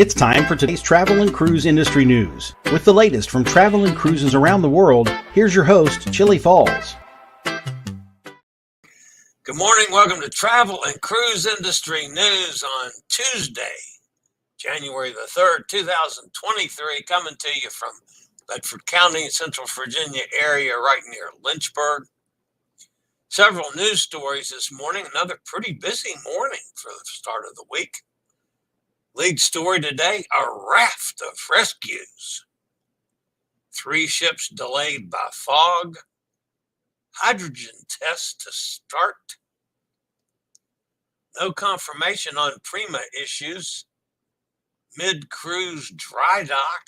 It's time for today's travel and cruise industry news. With the latest from travel and cruises around the world, here's your host, Chillie Falls. Good morning. Welcome to Travel and Cruise Industry News on Tuesday, January the 3rd, 2023, coming to you from Bedford County, Central Virginia area, right near Lynchburg. Several news stories this morning. Another pretty busy morning for the start of the week. Lead story today, a raft of rescues. 3 ships delayed by fog. Hydrogen tests to start. No confirmation on Prima issues. Mid-cruise dry dock.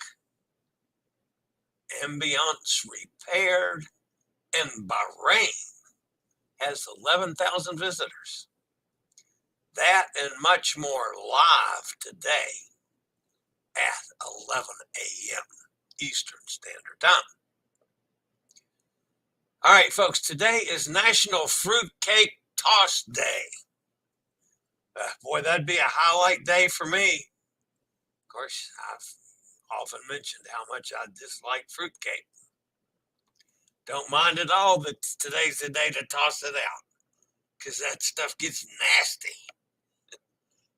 Ambience repaired. And Bahrain has 11,000 visitors. That and much more live today at 11 a.m. Eastern Standard Time. All right, folks, today is National Fruitcake Toss Day. Boy, that'd be a highlight day for me. Of course, I've often mentioned how much I dislike fruitcake. Don't mind at all that today's the day to toss it out, because that stuff gets nasty.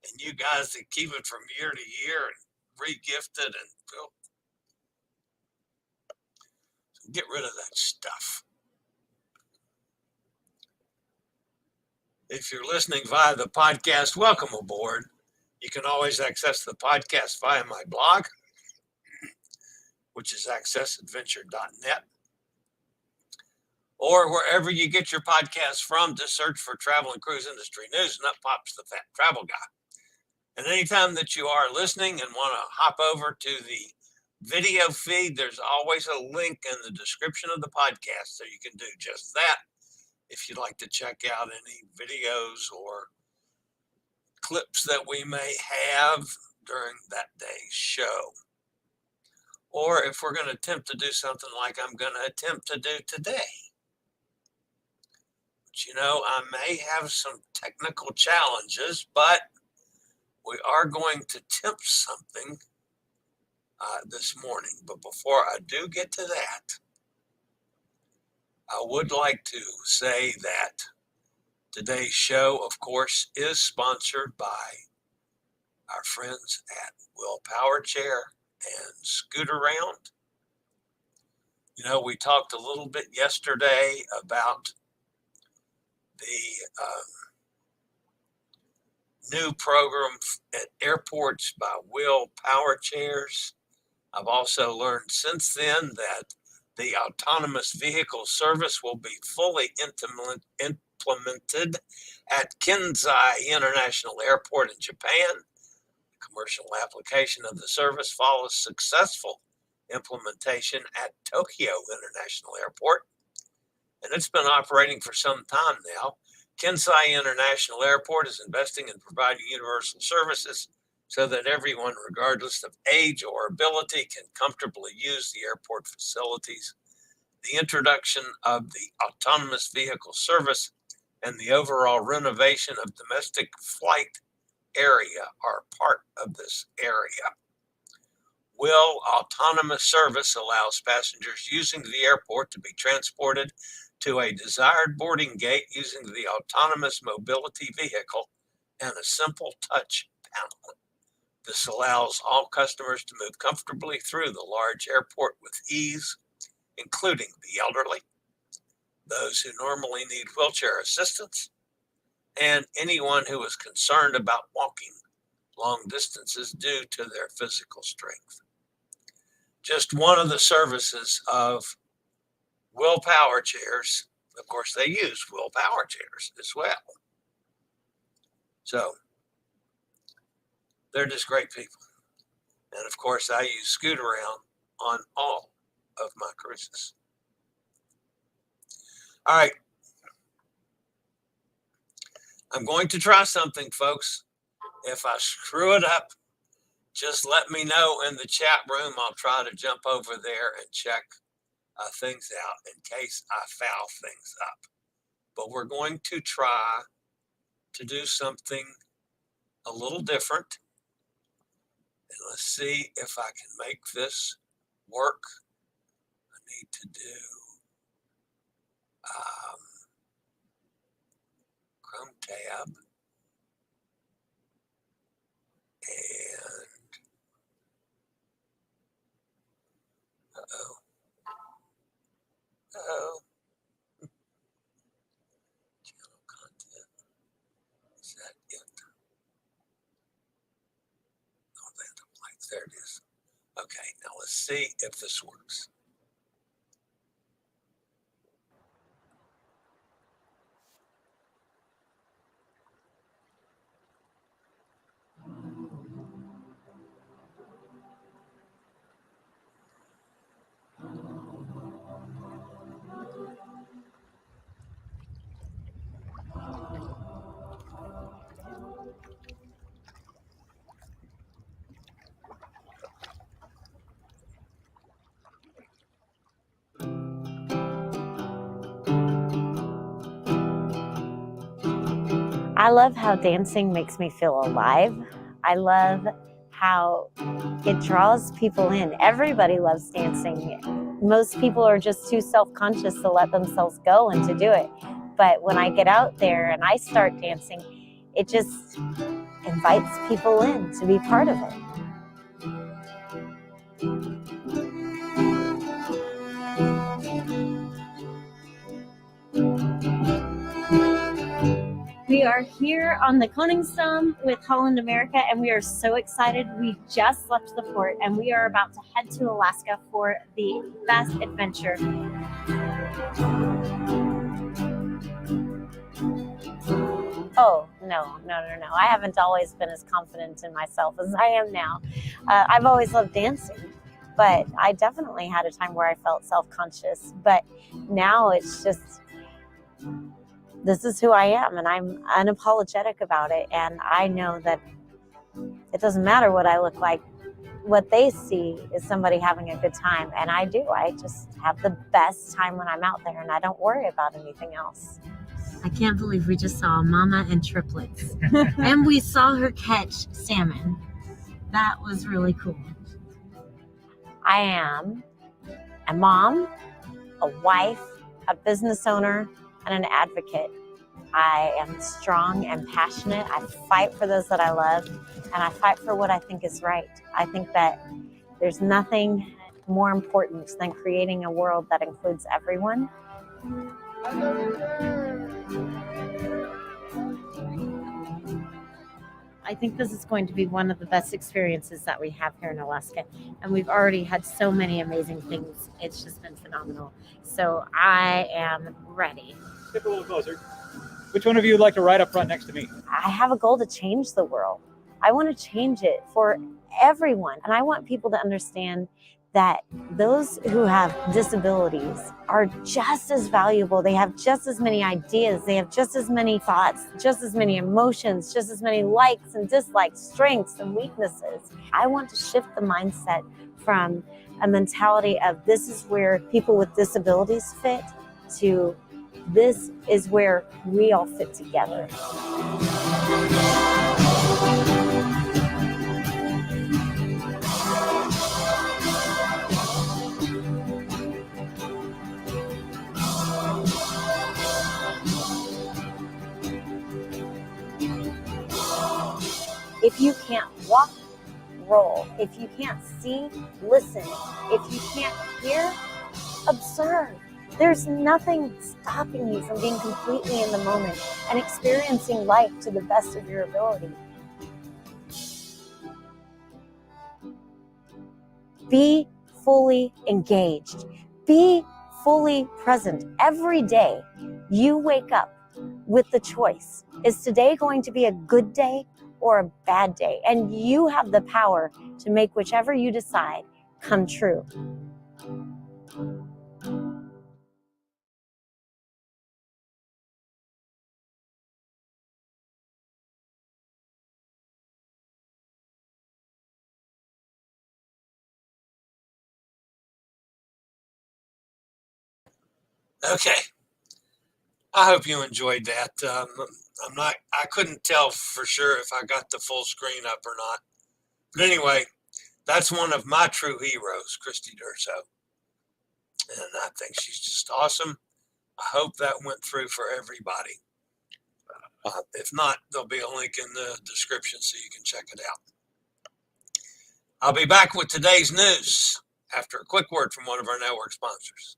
And you guys that keep it from year to year and re-gift it, and well, get rid of that stuff. If you're listening via the podcast, welcome aboard. You can always access the podcast via my blog, which is accessadventure.net, or wherever you get your podcasts from. Just search for Travel and Cruise Industry News, and up pops the Fat Travel Guy. And anytime that you are listening and want to hop over to the video feed, there's always a link in the description of the podcast, so you can do just that if you'd like to check out any videos or clips that we may have during that day's show. Or if we're going to attempt to do something like I'm going to attempt to do today. But you know, I may have some technical challenges, but we are going to attempt something this morning. But before I do get to that, I would like to say that today's show, of course, is sponsored by our friends at Will Power Chair and Scooter Round. You know, we talked a little bit yesterday about the new program at airports by Will Power Chairs. I've also learned since then that the autonomous vehicle service will be fully implemented at Kansai International Airport in Japan. The commercial application of the service follows successful implementation at Tokyo International Airport, and it's been operating for some time now. Kansai International Airport is investing in providing universal services so that everyone, regardless of age or ability, can comfortably use the airport facilities. The introduction of the autonomous vehicle service and the overall renovation of domestic flight area are part of this area. Will Autonomous Service allows passengers using the airport to be transported to a desired boarding gate using the autonomous mobility vehicle and a simple touch panel. This allows all customers to move comfortably through the large airport with ease, including the elderly, those who normally need wheelchair assistance, and anyone who is concerned about walking long distances due to their physical strength. Just one of the services of Will Power Chairs. Of course, they use Will Power Chairs as well. So they're just great people. And of course, I use Scoot Around on all of my cruises. All right. I'm going to try something, folks. If I screw it up, just let me know in the chat room. I'll try to jump over there and check things out in case I foul things up. But we're going to try to do something a little different. let's see if I can make this work. I need to do Chrome tab and uh-oh, channel content. Is that it? Oh, there it is. Okay, now let's see if this works. I love how dancing makes me feel alive. I love how it draws people in. Everybody loves dancing. Most people are just too self-conscious to let themselves go and to do it. But when I get out there and I start dancing, it just invites people in to be part of it. We are here on the Koningsdam with Holland America, and we are so excited. We just left the port and we are about to head to Alaska for the best adventure. Oh, no. I haven't always been as confident in myself as I am now. I've always loved dancing, but I definitely had a time where I felt self-conscious. But now it's just, this is who I am, and I'm unapologetic about it. And I know that it doesn't matter what I look like. What they see is somebody having a good time, and I do. I just have the best time when I'm out there, and I don't worry about anything else. I can't believe we just saw a mama and triplets. And we saw her catch salmon. That was really cool. I am a mom, a wife, a business owner, and an advocate. I am strong and passionate. I fight for those that I love, and I fight for what I think is right. I think that there's nothing more important than creating a world that includes everyone. I think this is going to be one of the best experiences that we have here in Alaska, and we've already had so many amazing things. It's just been phenomenal. So I am ready. Step a little closer. Which one of you would like to ride up front next to me? I have a goal to change the world. I want to change it for everyone, and I want people to understand that those who have disabilities are just as valuable. They have just as many ideas. They have just as many thoughts, just as many emotions, just as many likes and dislikes, strengths and weaknesses. I want to shift the mindset from a mentality of this is where people with disabilities fit to this is where we all fit together. If you can't walk, roll. If you can't see, listen. If you can't hear, observe. There's nothing stopping you from being completely in the moment and experiencing life to the best of your ability. Be fully engaged. Be fully present. Every day you wake up with the choice. Is today going to be a good day or a bad day? And you have the power to make whichever you decide come true. Okay. I hope you enjoyed that. I couldn't tell for sure if I got the full screen up or not. But anyway, That's one of my true heroes, Christy Durso. And I think she's just awesome. I hope that went through for everybody. If not, there'll be a link in the description so you can check it out. I'll be back with today's news after a quick word from one of our network sponsors.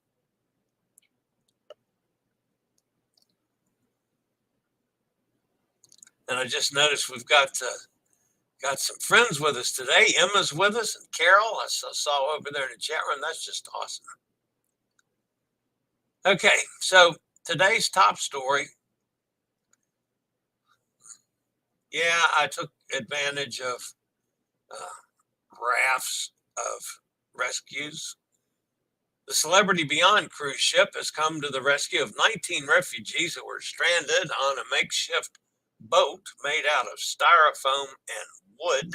And I just noticed we've got some friends with us today. Emma's with us, and Carol, I saw over there in the chat room. That's just awesome. Okay, so today's top story. Yeah, I took advantage of Rafts of Rescues. The Celebrity Beyond cruise ship has come to the rescue of 19 refugees that were stranded on a makeshift boat made out of styrofoam and wood.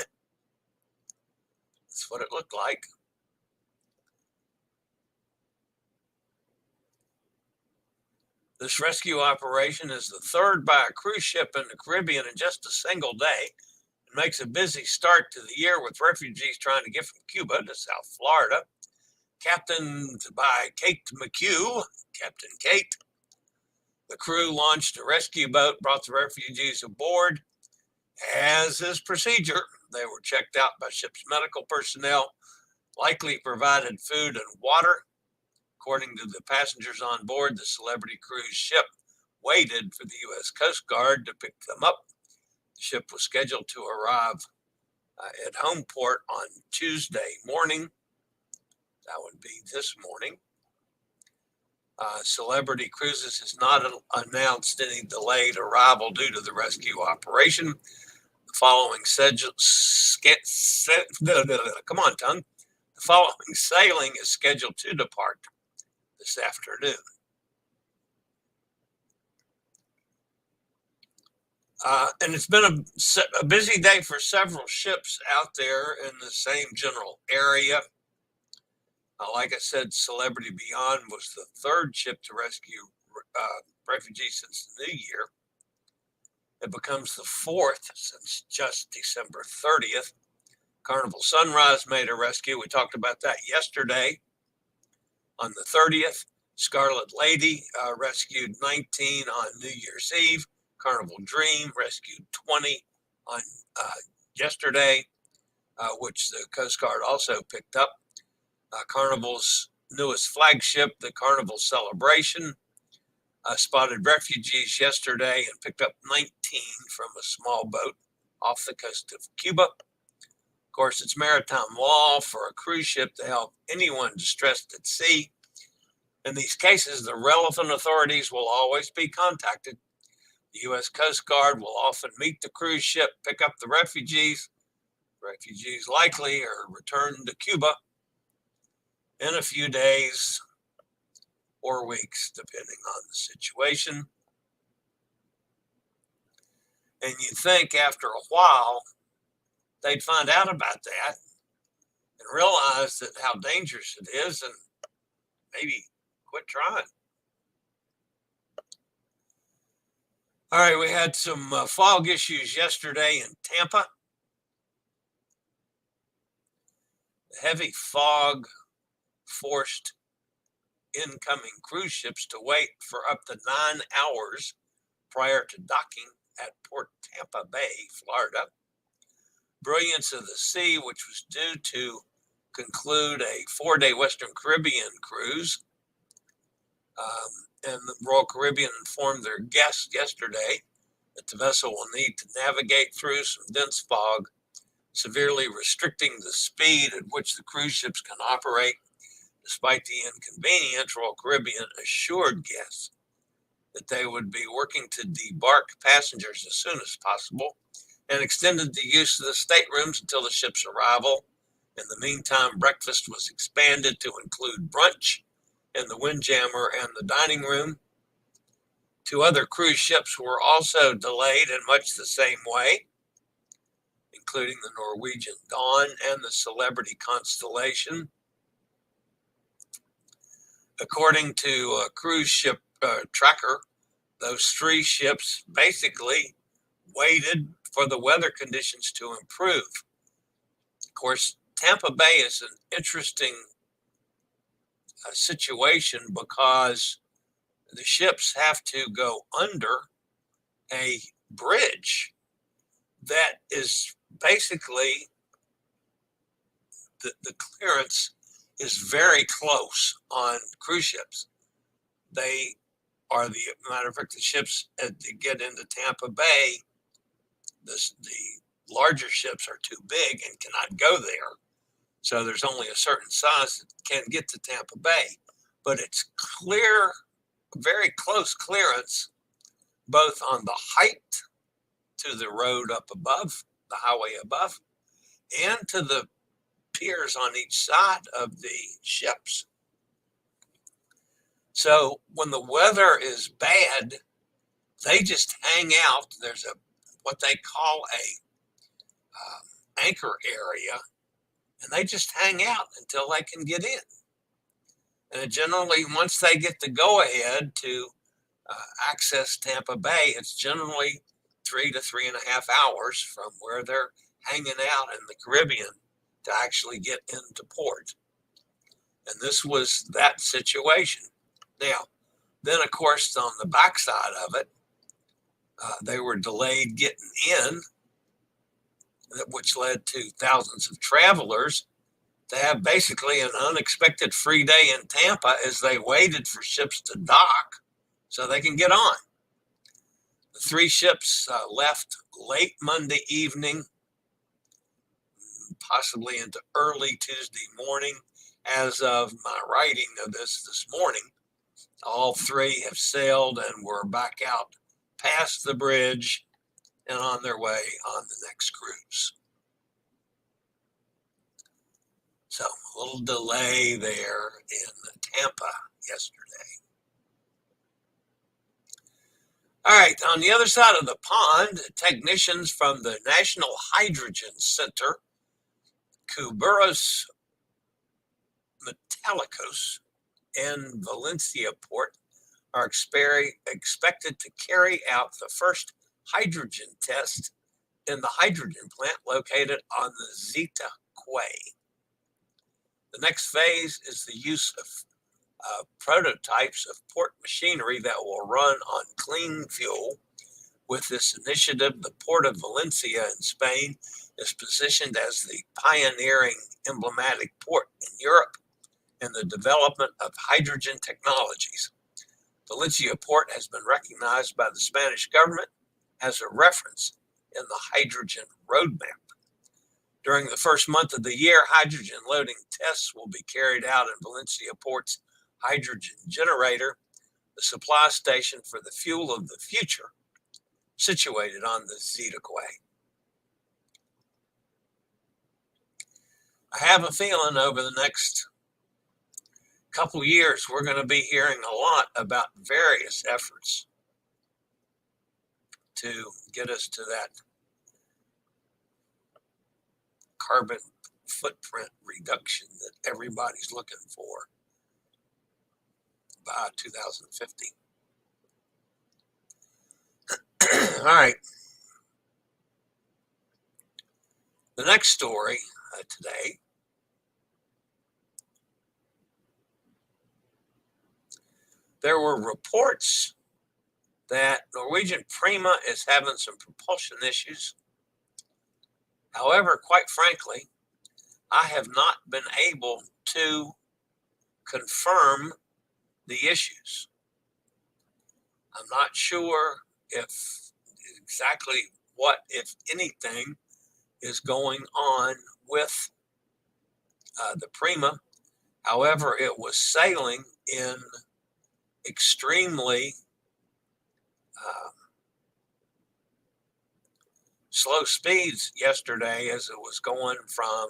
That's what it looked like. This rescue operation is the third by a cruise ship in the Caribbean in just a single day. It makes a busy start to the year with refugees trying to get from Cuba to South Florida. Captained by Kate McHugh, Captain Kate. The crew launched a rescue boat, brought the refugees aboard. As is procedure, they were checked out by ship's medical personnel, likely provided food and water. According to the passengers on board, the Celebrity cruise ship waited for the U.S. Coast Guard to pick them up. The ship was scheduled to arrive at home port on Tuesday morning. That would be this morning. Celebrity Cruises has not announced any delayed arrival due to the rescue operation. The following The following sailing is scheduled to depart this afternoon. And it's been a busy day for several ships out there in the same general area. Like I said, Celebrity Beyond was the third ship to rescue refugees since the new year. It becomes the fourth since just December 30th. Carnival Sunrise made a rescue. We talked about that yesterday. On the 30th, Scarlet Lady rescued 19 on New Year's Eve. Carnival Dream rescued 20 on yesterday, which the Coast Guard also picked up. Carnival's newest flagship, the Carnival Celebration, spotted refugees yesterday and picked up 19 from a small boat off the coast of Cuba. Of course, it's maritime law for a cruise ship to help anyone distressed at sea. In these cases, the relevant authorities will always be contacted. The U.S. Coast Guard will often meet the cruise ship, pick up the refugees. Refugees likely are returned to Cuba in a few days or weeks, depending on the situation. And you think after a while, they'd find out about that and realize that how dangerous it is and maybe quit trying. All right, we had some fog issues yesterday in Tampa. The heavy fog forced incoming cruise ships to wait for up to 9 hours prior to docking at Port Tampa Bay, Florida. Brilliance of the Sea, which was due to conclude a 4-day Western Caribbean cruise, and the Royal Caribbean informed their guests yesterday that the vessel will need to navigate through some dense fog, severely restricting the speed at which the cruise ships can operate. Despite the inconvenience, Royal Caribbean assured guests that they would be working to debark passengers as soon as possible and extended the use of the staterooms until the ship's arrival. In the meantime, breakfast was expanded to include brunch in the Windjammer and the dining room. 2 other cruise ships were also delayed in much the same way, including the Norwegian Dawn and the Celebrity Constellation. According to a cruise ship tracker, those 3 ships basically waited for the weather conditions to improve. Of course, Tampa Bay is an interesting situation because the ships have to go under a bridge that is basically the clearance is very close on cruise ships. They are the matter of fact, the ships to get into Tampa Bay, the larger ships are too big and cannot go there. So there's only a certain size that can get to Tampa Bay, but it's clear, very close clearance, both on the height to the road up above, the highway above, and to the piers on each side of the ships. So when the weather is bad, they just hang out. There's what they call a anchor area, and they just hang out until they can get in. And generally, once they get the go-ahead to access Tampa Bay, it's generally 3 to 3.5 hours from where they're hanging out in the Caribbean to actually get into port. And this was that situation. Now, then, of course, on the backside of it, they were delayed getting in, which led to thousands of travelers to have basically an unexpected free day in Tampa as they waited for ships to dock so they can get on. The 3 ships left late Monday evening, possibly into early Tuesday morning. As of my writing of this morning, all 3 have sailed and were back out past the bridge and on their way on the next cruise. So a little delay there in Tampa yesterday. All right, on the other side of the pond, technicians from the National Hydrogen Center, Cuberos Metallicos, and Valencia Port are expected to carry out the first hydrogen test in the hydrogen plant located on the Zeta Quay. The next phase is the use of prototypes of port machinery that will run on clean fuel. With this initiative, the Port of Valencia in Spain is positioned as the pioneering emblematic port in Europe in the development of hydrogen technologies. Valencia Port has been recognized by the Spanish government as a reference in the hydrogen roadmap. During the first month of the year, hydrogen loading tests will be carried out in Valencia Port's hydrogen generator, the supply station for the fuel of the future, situated on the Zeta Quay. I have a feeling over the next couple years, we're going to be hearing a lot about various efforts to get us to that carbon footprint reduction that everybody's looking for by 2050. All right. The next story today there were reports that Norwegian Prima is having some propulsion issues. However, quite frankly, I have not been able to confirm the issues. I'm not sure if exactly what, if anything, is going on with the Prima. However, it was sailing in extremely slow speeds yesterday as it was going from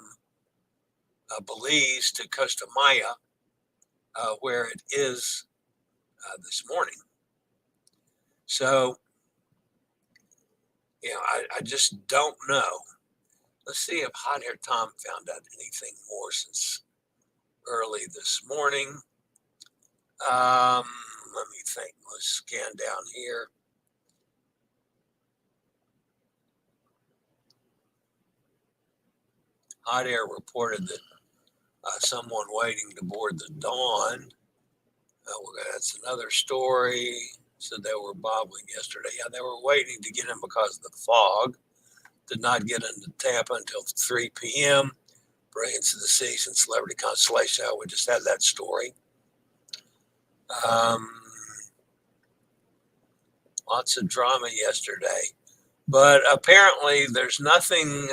Belize to Costa Maya, where it is this morning. So, I just don't know. Let's see if Hot Air Tom found out anything more since early this morning. Let me think. Let's scan down here. Hot Air reported that someone waiting to board the Dawn. That's another story. Said they were bobbling yesterday. Yeah, they were waiting to get in because of the fog. Did not get into Tampa until 3 p.m. Brilliance of the Season, Celebrity Constellation. We just had that story. Lots of drama yesterday. But apparently there's nothing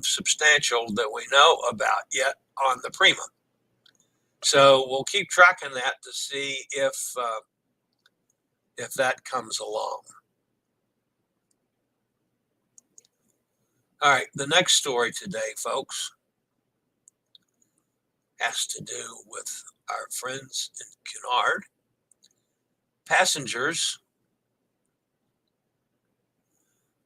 substantial that we know about yet on the Prima. So we'll keep tracking that to see if that comes along. All right, the next story today, folks, has to do with our friends in Cunard. Passengers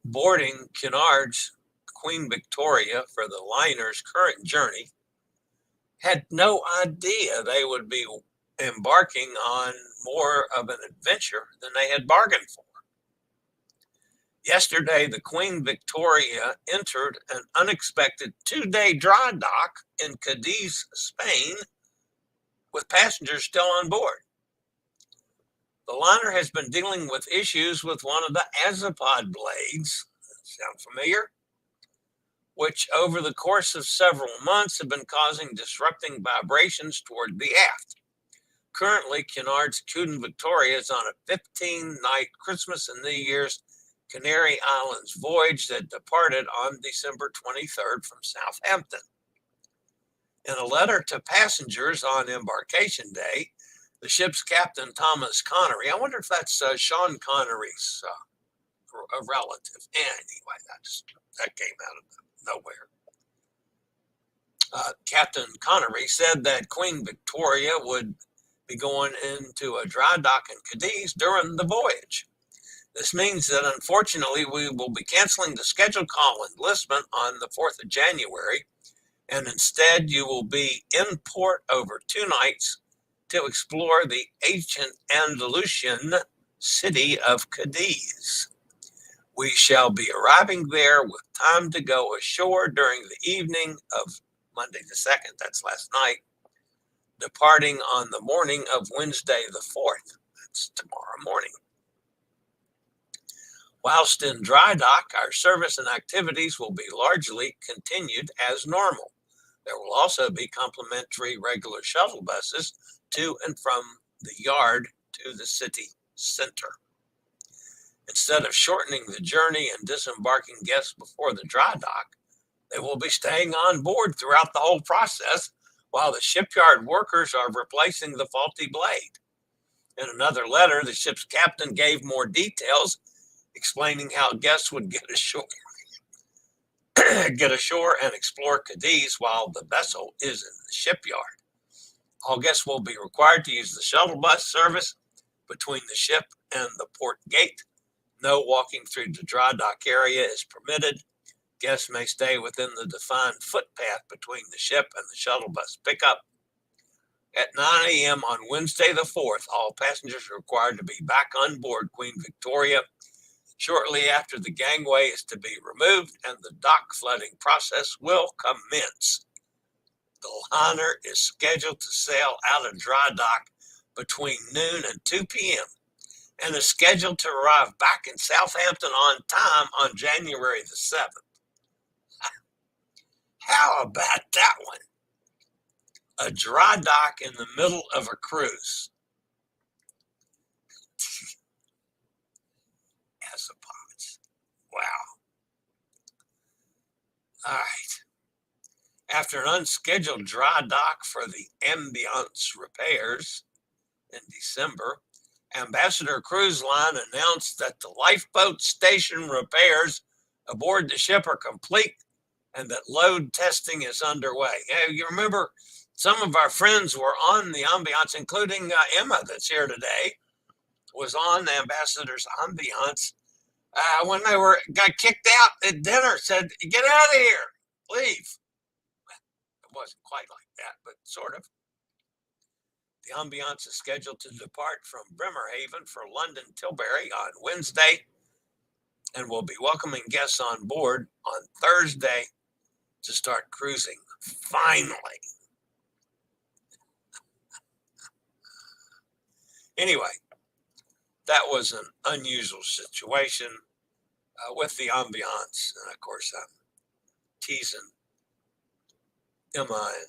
boarding Cunard's Queen Victoria for the liner's current journey had no idea they would be embarking on more of an adventure than they had bargained for. Yesterday, the Queen Victoria entered an unexpected 2-day dry dock in Cadiz, Spain, with passengers still on board. The liner has been dealing with issues with one of the azipod blades, sound familiar? Which over the course of several months have been causing disrupting vibrations toward the aft. Currently, Cunard's Queen Victoria is on a 15-night Christmas and New Year's Canary Islands voyage that departed on December 23rd from Southampton. In a letter to passengers on embarkation day, the ship's captain, Thomas Connery, I wonder if that's Sean Connery's a relative. Anyway, that came out of nowhere. Captain Connery said that Queen Victoria would be going into a dry dock in Cadiz during the voyage. This means that unfortunately we will be canceling the scheduled call in Lisbon on the 4th of January, and instead you will be in port over 2 nights to explore the ancient Andalusian city of Cadiz. We shall be arriving there with time to go ashore during the evening of Monday the 2nd, that's last night, departing on the morning of Wednesday the 4th, that's tomorrow morning. Whilst in dry dock, our service and activities will be largely continued as normal. There will also be complimentary regular shuttle buses to and from the yard to the city center. Instead of shortening the journey and disembarking guests before the dry dock, they will be staying on board throughout the whole process while the shipyard workers are replacing the faulty blade. In another letter, the ship's captain gave more details, explaining how guests would get ashore and explore Cadiz while the vessel is in the shipyard. All guests will be required to use the shuttle bus service between the ship and the port gate. No walking through the dry dock area is permitted. Guests may stay within the defined footpath between the ship and the shuttle bus pickup. At 9 a.m. on Wednesday the 4th, all passengers are required to be back on board Queen Victoria. Shortly after, the gangway is to be removed and the dock flooding process will commence. The liner is scheduled to sail out of dry dock between noon and 2 p.m. and is scheduled to arrive back in Southampton on time on January the 7th. How about that one? A dry dock in the middle of a cruise. Asapods. Wow. All right. After an unscheduled dry dock for the Ambience repairs in December, Ambassador Cruise Line announced that the lifeboat station repairs aboard the ship are complete and that load testing is underway. You remember some of our friends were on the Ambience, including Emma that's here today, was on the Ambassador's Ambience. When they got kicked out at dinner, said, "Get out of here, leave." It wasn't quite like that, but sort of. The Ambience is scheduled to depart from Bremerhaven for London Tilbury on Wednesday and will be welcoming guests on board on Thursday to start cruising. Finally. Anyway, that was an unusual situation with the ambiance. And of course, I'm teasing Emma and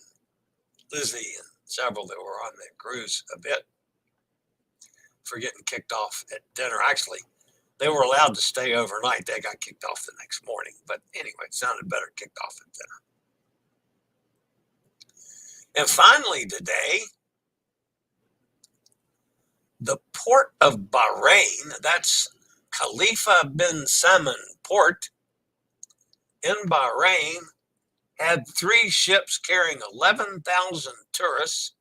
Lizzie and several that were on that cruise a bit for getting kicked off at dinner. Actually, they were allowed to stay overnight. They got kicked off the next morning. But anyway, it sounded better kicked off at dinner. And finally today, the port of Bahrain, that's Khalifa bin Salman Port in Bahrain, had 3 ships carrying 11,000 tourists.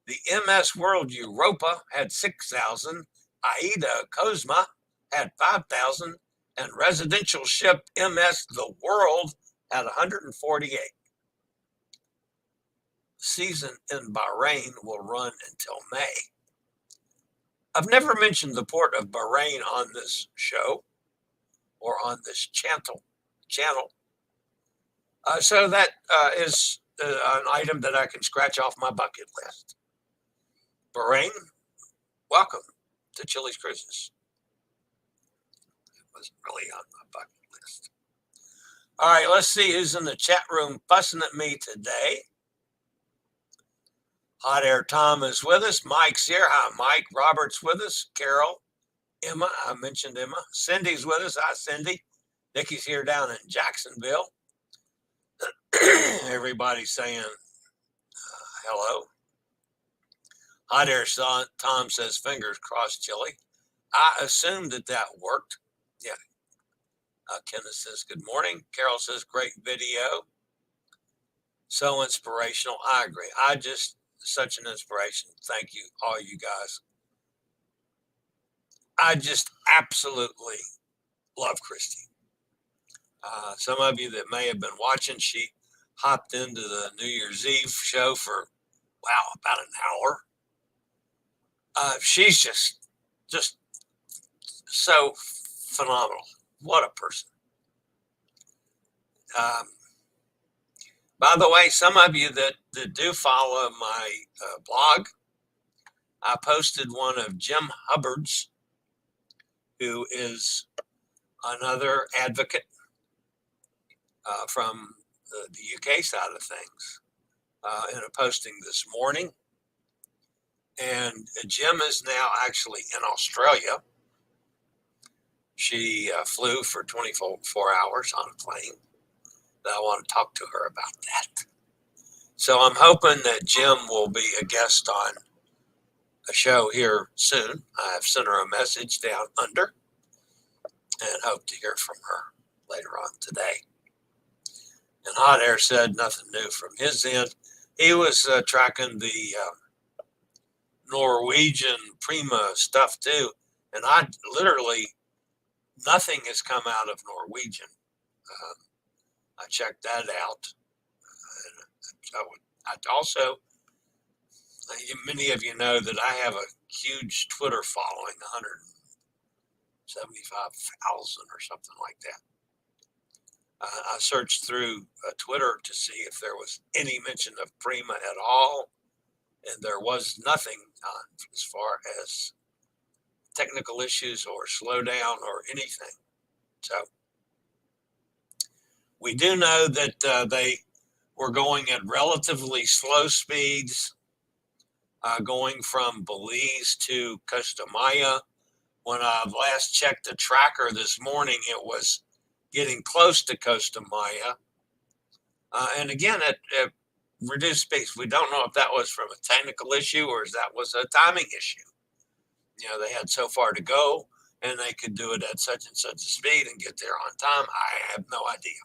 The MS World Europa had 6,000. Aida Cosma had 5,000. And residential ship MS The World had 148. The season in Bahrain will run until May. I've never mentioned the port of Bahrain on this show or on this channel. So that is an item that I can scratch off my bucket list. Bahrain, welcome to Chillie's Cruises. It wasn't really on my bucket list. All right, let's see who's in the chat room fussing at me today. Hot Air Tom is with us. Mike's here. Hi, Mike. Robert's with us. Carol. Emma. I mentioned Emma. Cindy's with us. Hi, Cindy. Nikki's here down in Jacksonville. Everybody's saying hello. Hot Air Tom says, fingers crossed, Chillie. I assumed that worked. Yeah. Kenneth says, good morning. Carol says, great video. So inspirational. I agree. Such an inspiration. Thank you, all you guys. I just absolutely love Christy. Some of you that may have been watching, she hopped into the New Year's Eve show for, about an hour. She's just so phenomenal. What a person. By the way, some of you that do follow my blog, I posted one of Jim Hubbard's, who is another advocate from the UK side of things, in a posting this morning. And Jim is now actually in Australia. She flew for 24 hours on a plane. I want to talk to her about that. So I'm hoping that Jim will be a guest on a show here soon. I've sent her a message down under and hope to hear from her later on today. And Hot Air said nothing new from his end. He was tracking the Norwegian Prima stuff too. And nothing has come out of Norwegian. I checked that out. Many of you know that I have a huge Twitter following, 175,000 or something like that. I searched through Twitter to see if there was any mention of Prima at all, and there was nothing as far as technical issues or slowdown or anything. So we do know that they were going at relatively slow speeds, going from Belize to Costa Maya. When I last checked the tracker this morning, it was getting close to Costa Maya. And again, at reduced speeds. We don't know if that was from a technical issue or if that was a timing issue. They had so far to go and they could do it at such and such a speed and get there on time. I have no idea.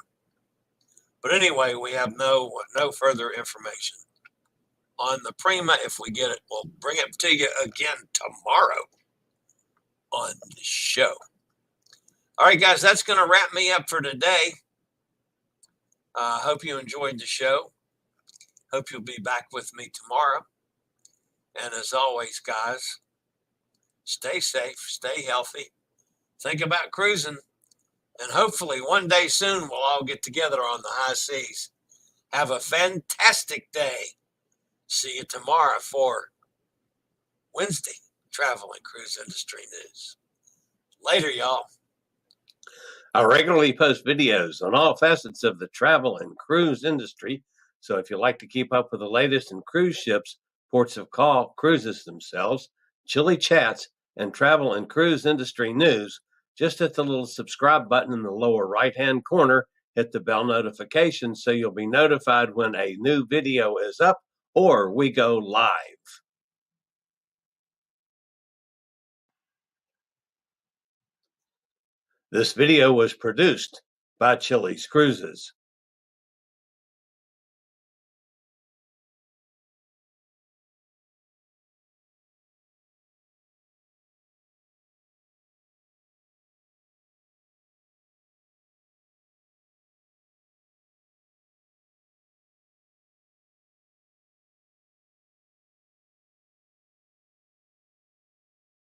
But anyway, we have no further information on the Prima. If we get it, we'll bring it to you again tomorrow on the show. All right, guys, that's going to wrap me up for today. Hope you enjoyed the show. Hope you'll be back with me tomorrow. And as always, guys, stay safe, stay healthy. Think about cruising. And hopefully one day soon we'll all get together on the high seas. Have a fantastic day. See you tomorrow for Wednesday Travel and Cruise Industry News. Later, y'all. I regularly post videos on all facets of the travel and cruise industry, so if you like to keep up with the latest in cruise ships, ports of call, cruises themselves, Chillie chats, and travel and cruise industry news, just hit the little subscribe button in the lower right-hand corner, hit the bell notification so you'll be notified when a new video is up or we go live. This video was produced by Chillie's Cruises.